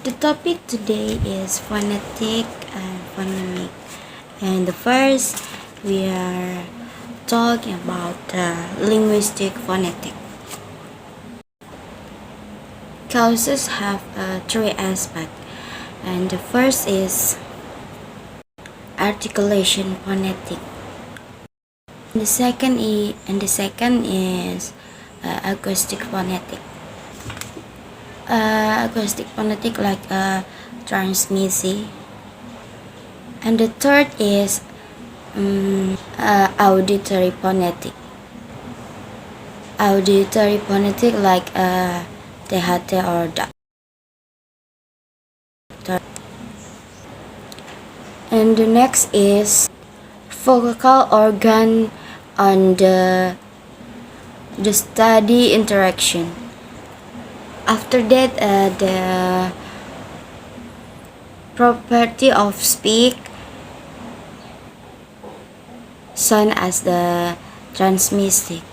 The topic today is phonetic and phonemic. And the first, we are talking about linguistic phonetic. Causes have three aspects, and the first is articulation phonetic. And the second is acoustic phonetic. Acoustic phonetic like transmisi. And the third is auditory phonetic. Auditory phonetic like THT or DAP. And the next is vocal organ on the study interaction. After that, the property of speak, shown as the transmissive.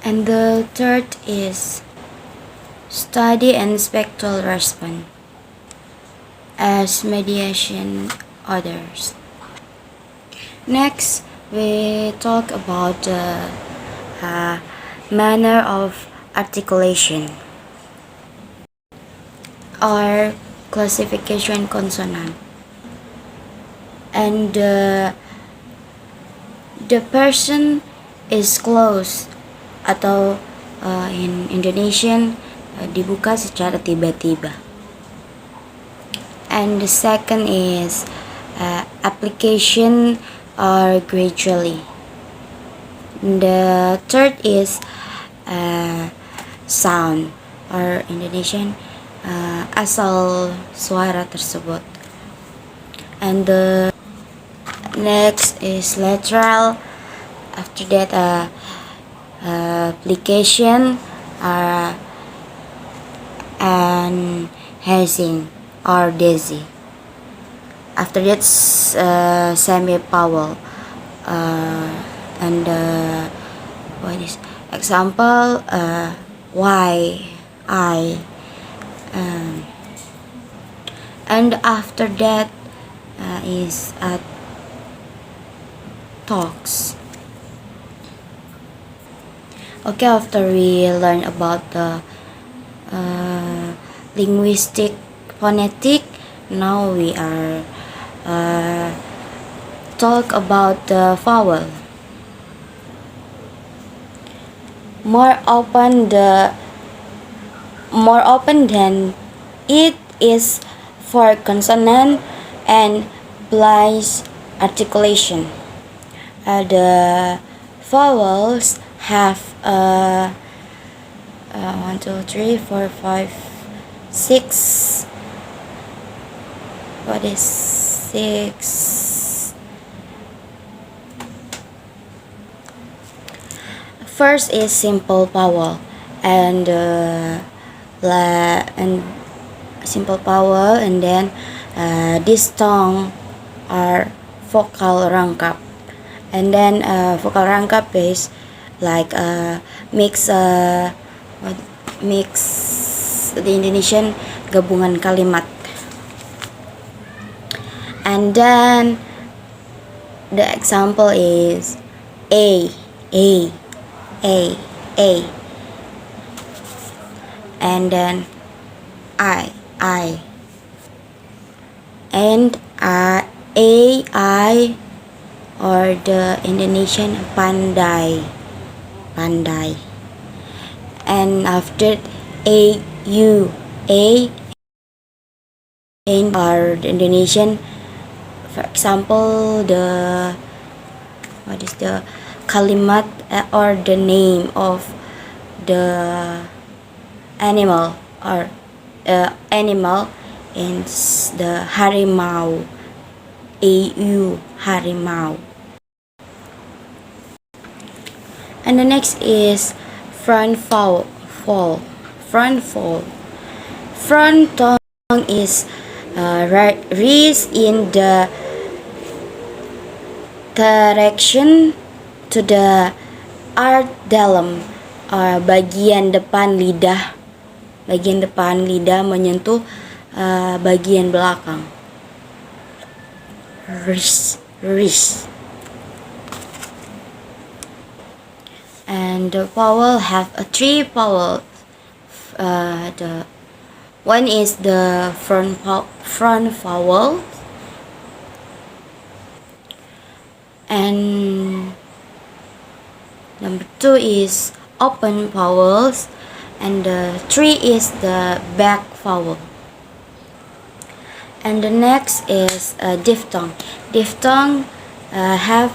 And the third is study and spectral response as mediation others. Next, we talk about the manner of articulation or classification consonant. And the person is close atau in Indonesian dibuka secara tiba-tiba. And the second is application or gradually. The third is sound or Indonesian asal suara tersebut. And the next is lateral. After that application and hazing or daisy. After that semi-vowel and what is example why I and after that is talks. Okay, after we learn about the linguistic phonetic, now we are talk about the vowel. More often than it is for consonant and place articulation. The vowels have 1, 2, 3, 4, 5, 6. What is 6? First is simple vowel and simple vowel, and then this tongue are vocal rangkap, and then vocal rangkap is like mix the Indonesian gabungan kalimat. And then the example is a, and then I, and I, or the Indonesian pandai, and after you, and or the Indonesian, for example, the kalimat or the name of the animal or animal is the harimau, harimau. And the next is front vowel. Front tongue is raised in the direction to the art dalam bagian depan lidah bagian depan lidah menyentuh bagian belakang. Ris. And the vowel have three vowels. The one is the front vowel, and number two is open vowels, and the three is the back vowel. And the next is diphthong. Diphthong have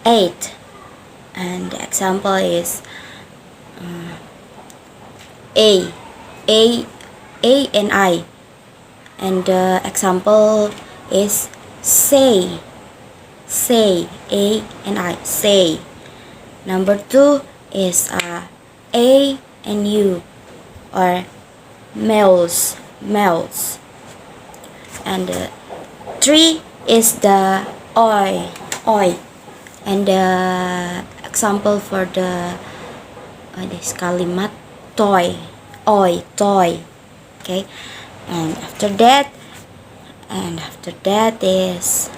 8, and the example is A and I, and the example is say, A and I, say. Number two is A and U, or males. And three is the oi, and the example for the this kalimat toy, toy. Okay, and after that is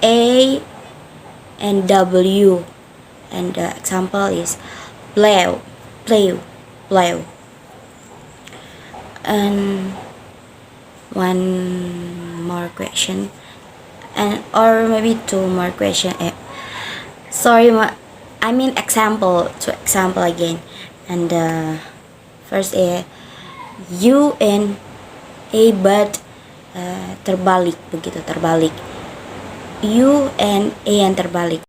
A and W, and the example is play. And one more question, and or maybe two more question. Sorry, I mean example again. And first U and A but terbalik, begitu, terbalik. U and A yang terbalik,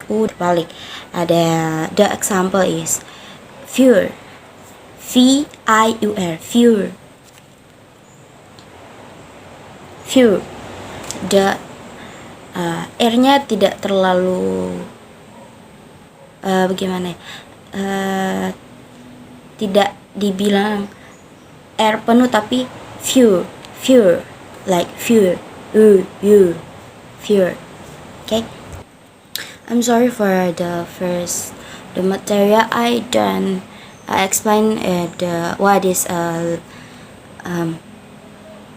U terbalik. Ada, the example is fewer, V-I-U-R, fewer. The R-nya tidak terlalu tidak dibilang R penuh, tapi fewer, like fewer, fewer. Okay, I'm sorry for the material I done. I explain what is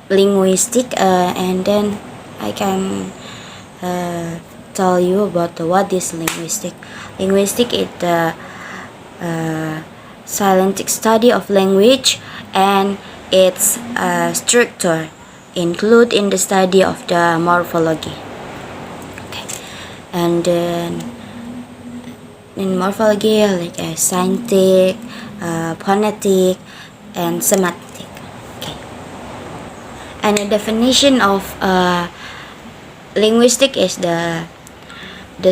linguistic, and then I can tell you about what is linguistic. Linguistic is the scientific study of language and its structure, include in the study of the morphology. Okay, and then in morphology, like syntactic, phonetic, and semantic. Okay, and the definition of linguistic is the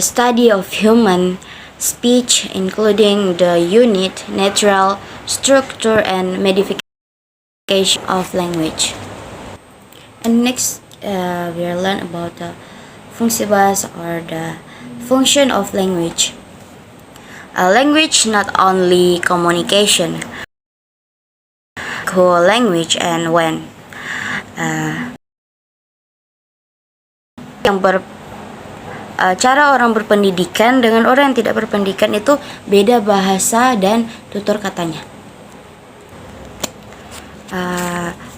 study of human speech, including the unit, natural structure, and modification of language. And next, we will learn about the fungsi bahasa, or the function of language. Language not only communication, language, and when cara orang berpendidikan dengan orang yang tidak berpendidikan itu beda bahasa dan tutur katanya.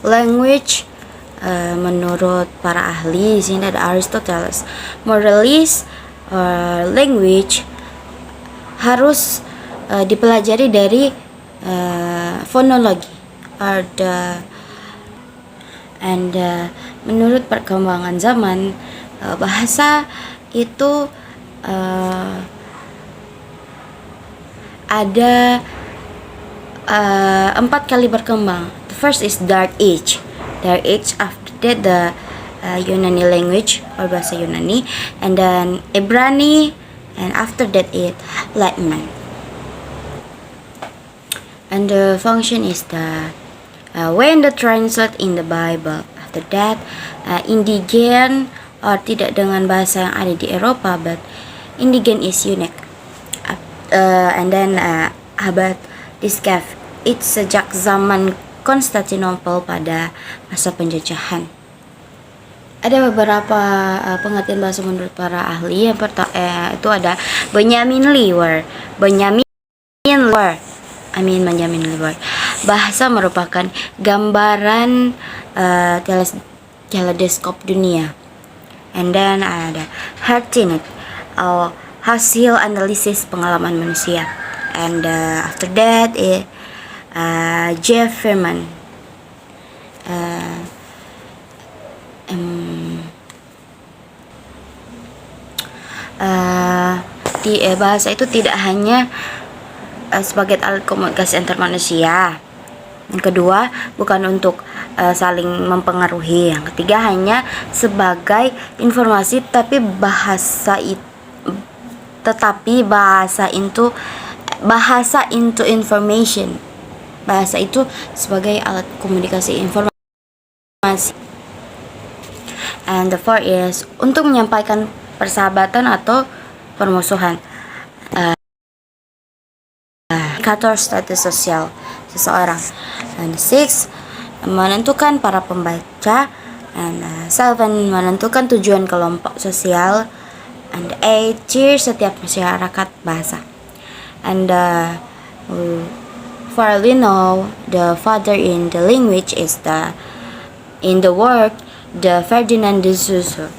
Language, menurut para ahli, di sini ada Aristoteles, moralis, language harus dipelajari dari fonologi, and menurut perkembangan zaman, bahasa itu ada 4 kali berkembang. The first is Dark Age. After that the Yunani language, or bahasa Yunani, and then Ibrani, and after that it Enlightenment. And the function is the when the translate in the Bible. After that indigen, or tidak dengan bahasa yang ada di Eropa, but indigen is unique. And then abad diskaf, it's sejak zaman Konstantinopel pada masa penjajahan. Ada beberapa pengertian bahasa menurut para ahli. Yang pertama itu ada Benjamin Lewer. menjamin lebih baik. Bahasa merupakan gambaran teleskop dunia. And then ada Hartinet, hasil analisis pengalaman manusia. And after that Jeff Furman, bahasa itu tidak hanya sebagai alat komunikasi antar manusia. Yang kedua, bukan untuk saling mempengaruhi. Yang ketiga, hanya sebagai informasi, bahasa into information. Bahasa itu sebagai alat komunikasi informasi. And the fourth is untuk menyampaikan persahabatan atau permusuhan. Indikator status sosial seseorang. And six, menentukan para pembaca. And seven, menentukan tujuan kelompok sosial. And eight, ciri setiap masyarakat bahasa. And for all we know, the father in the language is in the work the Ferdinand de Saussure.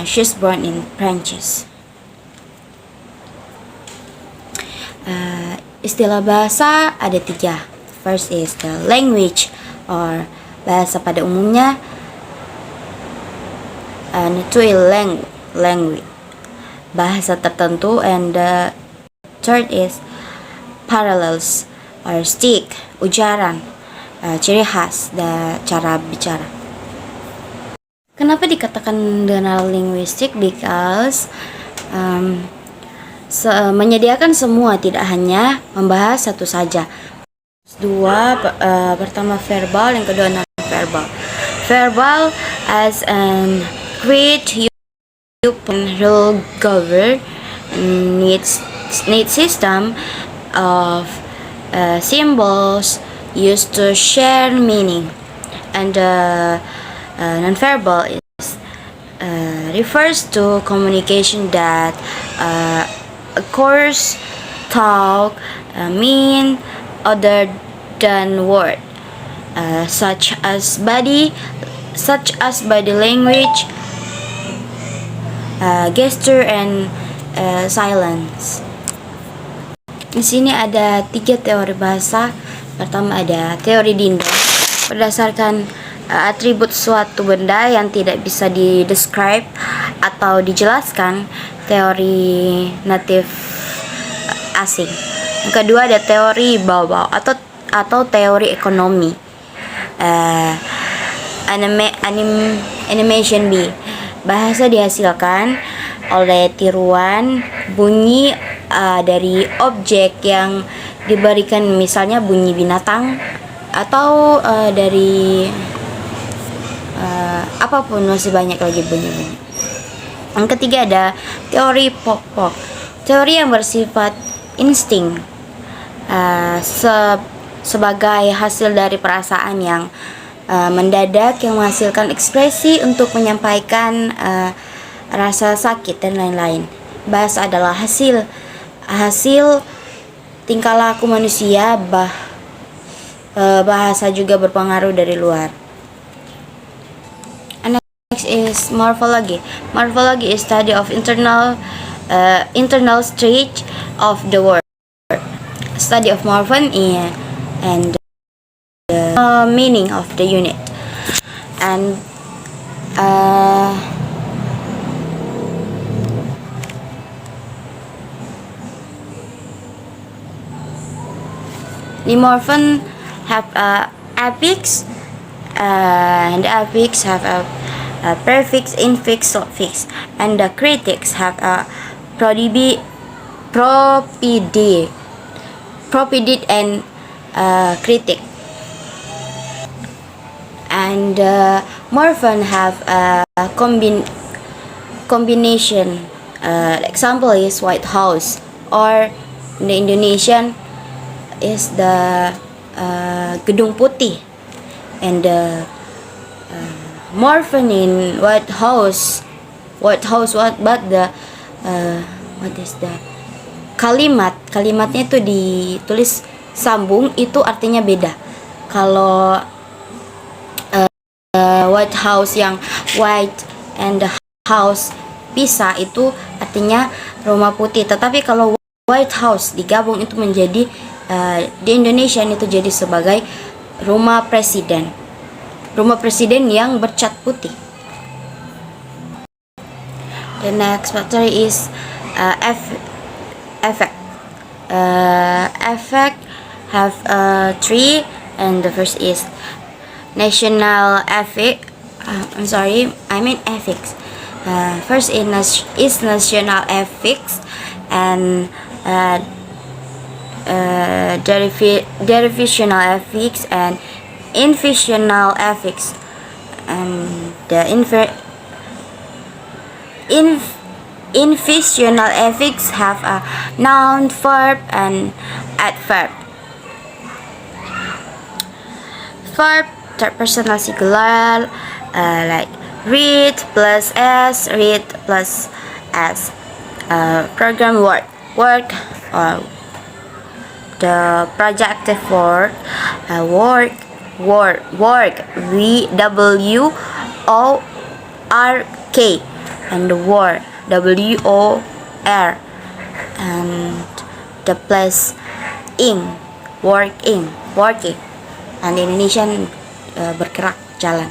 She's born in Prancis. Istilah bahasa ada tiga. First is the language or bahasa pada umumnya, and two is language, bahasa tertentu, and the third is parallels or stick, ujaran, ciri khas dan cara bicara. Kenapa dikatakan general linguistic? Because menyediakan semua, tidak hanya membahas satu saja. Dua, pertama verbal, yang kedua non-verbal. Verbal as an great rule govern needs system of symbols used to share meaning, and non-verbal is refers to communication that occurs talk mean other than word, such as body language, gesture, and silence. Di sini ada 3 teori bahasa. Pertama ada teori Dindo, berdasarkan atribut suatu benda yang tidak bisa di-describe atau dijelaskan, teori natif asing. Yang kedua ada teori Bau-Bau atau teori ekonomi. Animation B, bahasa dihasilkan oleh tiruan bunyi dari objek yang diberikan, misalnya bunyi binatang atau dari apapun, masih banyak lagi bunyi-bunyi. Yang ketiga ada teori Pok-Pok, teori yang bersifat insting, sebagai hasil dari perasaan yang mendadak yang menghasilkan ekspresi untuk menyampaikan rasa sakit dan lain-lain. Bahasa adalah hasil tingkah laku manusia. Bahasa juga berpengaruh dari luar. Next is morphology. Morphology is study of internal stage of the word. Study of morpheme and the meaning of the unit. And the morpheme have affix, and the affix have a prefix, infix, suffix, and the critics have a propedit and critic. And morpheme have a combination. Example is White House, or in the Indonesian is the Gedung Putih. And the morpheme in White House, what is the kalimatnya itu ditulis sambung, itu artinya beda. Kalau White House yang white and the house pisah itu artinya rumah putih. Tetapi kalau White House digabung itu menjadi di Indonesia itu jadi sebagai rumah presiden. Rumah presiden yang bercat putih. The next factor is effect. Effect have three, and the first is national ethic. Ethics. First is national ethics, and derivational ethics and infusional ethics. And the infusional ethics have a noun, verb, and adverb. Verb, third personal singular, like read plus s, program work, or the projective word, work, WORK, and the word, WOR, and the place, working, and Indonesian bergerak, jalan.